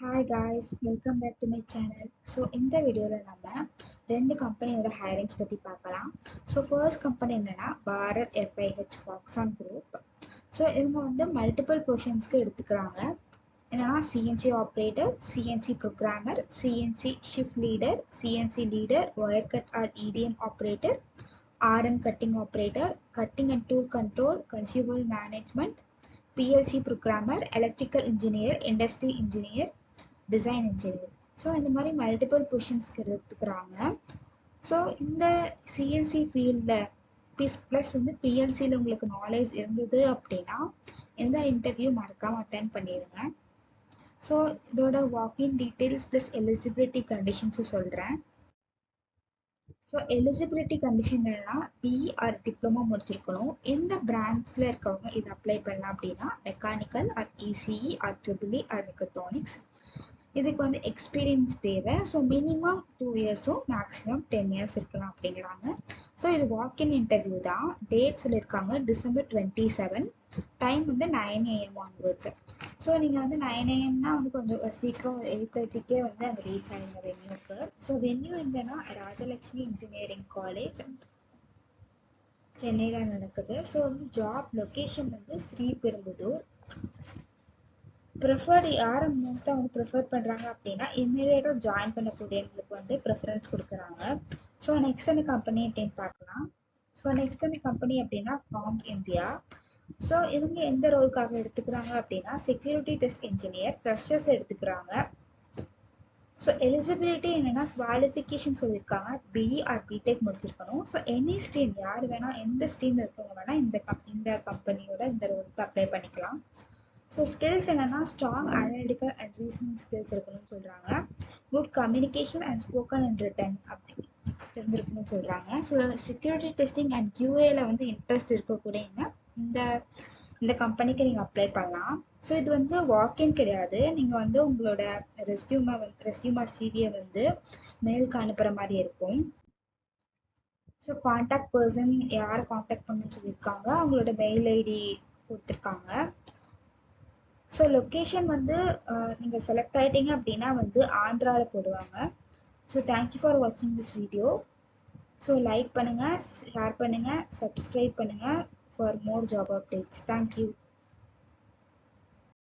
Hi guys, welcome back to my channel. So இந்த வீடியோல நம்ம ரெண்டு கம்பெனியோட ஹையரிங்ஸ் பத்தி பார்க்கலாம். ஸோ ஃபர்ஸ்ட் கம்பெனி என்னன்னா Bharat FIH Foxconn group. So இவங்க வந்து மல்டிபிள் பொசிஷன்ஸ்க்கு எடுத்துக்கிறாங்க. என்னன்னா CNC operator, CNC programmer, CNC shift leader, CNC leader, wire cut or EDM operator, RM cutting operator, cutting and tool control, consumer management, PLC programmer, electrical engineer, industry engineer, design engineer. So இந்த மாதிரி multiple பொசிஷன்ஸ்க்கு எடுத்துக்கிறாங்க. So இந்த CNC ஃபீல்டில் plus வந்து பிஎல்சியில் உங்களுக்கு knowledge இருந்தது அப்படின்னா எந்த இன்டர்வியூ மறக்காமல் அட்டென்ட் பண்ணிடுங்க. ஸோ இதோட வாக்கின் டீட்டெயில்ஸ் ப்ளஸ் எலிஜிபிலிட்டி கண்டிஷன்ஸு சொல்கிறேன். ஸோ எலிஜிபிலிட்டி கண்டிஷன் என்னன்னா பிஇ ஆர் டிப்ளமோ முடிச்சிருக்கணும். எந்த பிரான்ச்ல இருக்கவங்க இது அப்ளை பண்ணலாம் அப்படின்னா mechanical or ECE or triple E or mechatronics. இதுக்கு வந்து எக்ஸ்பீரியன்ஸ் தேவை. ஸோ மினிமம் 2 இயர்ஸும் மேக்ஸிமம் 10 இயர்ஸ் இருக்கலாம் அப்படிங்கிறாங்க. ஸோ இது வாக்கின் இன்டர்வியூ தான். டேட் சொல்லியிருக்காங்க December 27. டைம் வந்து 9 AM ஆன்வர்ட்ஸ். ஸோ நீங்கள் வந்து 9 AMனா வந்து கொஞ்சம் சீக்கிரம் 8:30க்கே வந்து அங்கே ரீச் ஆகிங்க வென்யூக்கு. ஸோ வென்யூ எங்கன்னா ராஜலக்ஷ்மி இன்ஜினியரிங் காலேஜ் சென்னையில் நடக்குது. ஸோ வந்து ஜாப் லொக்கேஷன் வந்து ஸ்ரீபெரும்புதூர். ப்ரிஃபர்டு யாரை மோஸ்ட்டாக வந்து ப்ரிஃபர் பண்ணுறாங்க அப்படின்னா இம்மீடியட்டாக ஜாயின் பண்ணக்கூடியவங்களுக்கு வந்து ப்ரிஃபரன்ஸ் கொடுக்குறாங்க. ஸோ நெக்ஸ்ட் அந்த கம்பெனி அப்படின்னு பார்க்கலாம். ஸோ நெக்ஸ்ட் அந்த கம்பெனி அப்படின்னா காம் இந்தியா. ஸோ இவங்க எந்த ரோலுக்காக எடுத்துக்கிறாங்க அப்படின்னா செக்யூரிட்டி டெஸ்ட் இன்ஜினியர் ஃப்ரெஷர்ஸ் எடுத்துக்கிறாங்க. ஸோ எலிஜிபிலிட்டி என்னென்னா குவாலிஃபிகேஷன் சொல்லியிருக்காங்க பிஇ ஆர் பிடெக் முடிச்சிருக்கணும். ஸோ எனி ஸ்ட்ரீம் யார் வேணால் எந்த ஸ்ட்ரீம் இருக்கவங்க வேணால் இந்த கம்பெனியோட இந்த ரோலுக்கு அப்ளை பண்ணிக்கலாம். ஸோ ஸ்கில்ஸ் என்னென்னா strong analytical and reasoning skills இருக்கணும்னு சொல்கிறாங்க. Good communication and spoken and written அப்படி இருந்திருக்குன்னு சொல்கிறாங்க. ஸோ செக்யூரிட்டி டெஸ்டிங் அண்ட் QAல வந்து இன்ட்ரெஸ்ட் இருக்கக்கூடியவங்க இந்த கம்பெனிக்கு நீங்கள் அப்ளை பண்ணலாம். ஸோ இது வந்து வாக்கின் கிடையாது. நீங்கள் வந்து உங்களோட ரெஸ்யூமா சிவியை வந்து மெயிலுக்கு அனுப்புகிற மாதிரி இருக்கும். ஸோ காண்டாக்ட் பர்சன் யாரை காண்டாக்ட் பண்ணணும்னு சொல்லியிருக்காங்க. அவங்களோட மெயில் ஐடி கொடுத்துருக்காங்க. ஸோ லொக்கேஷன் வந்து நீங்கள் செலக்ட் ஆகிட்டீங்க அப்படின்னா வந்து ஆந்திராவில் போடுவாங்க. ஸோ தேங்க்யூ ஃபார் வாட்சிங் திஸ் வீடியோ. ஸோ லைக் பண்ணுங்கள், ஷேர் பண்ணுங்கள், சப்ஸ்கிரைப் பண்ணுங்கள் for more job updates. Thank you.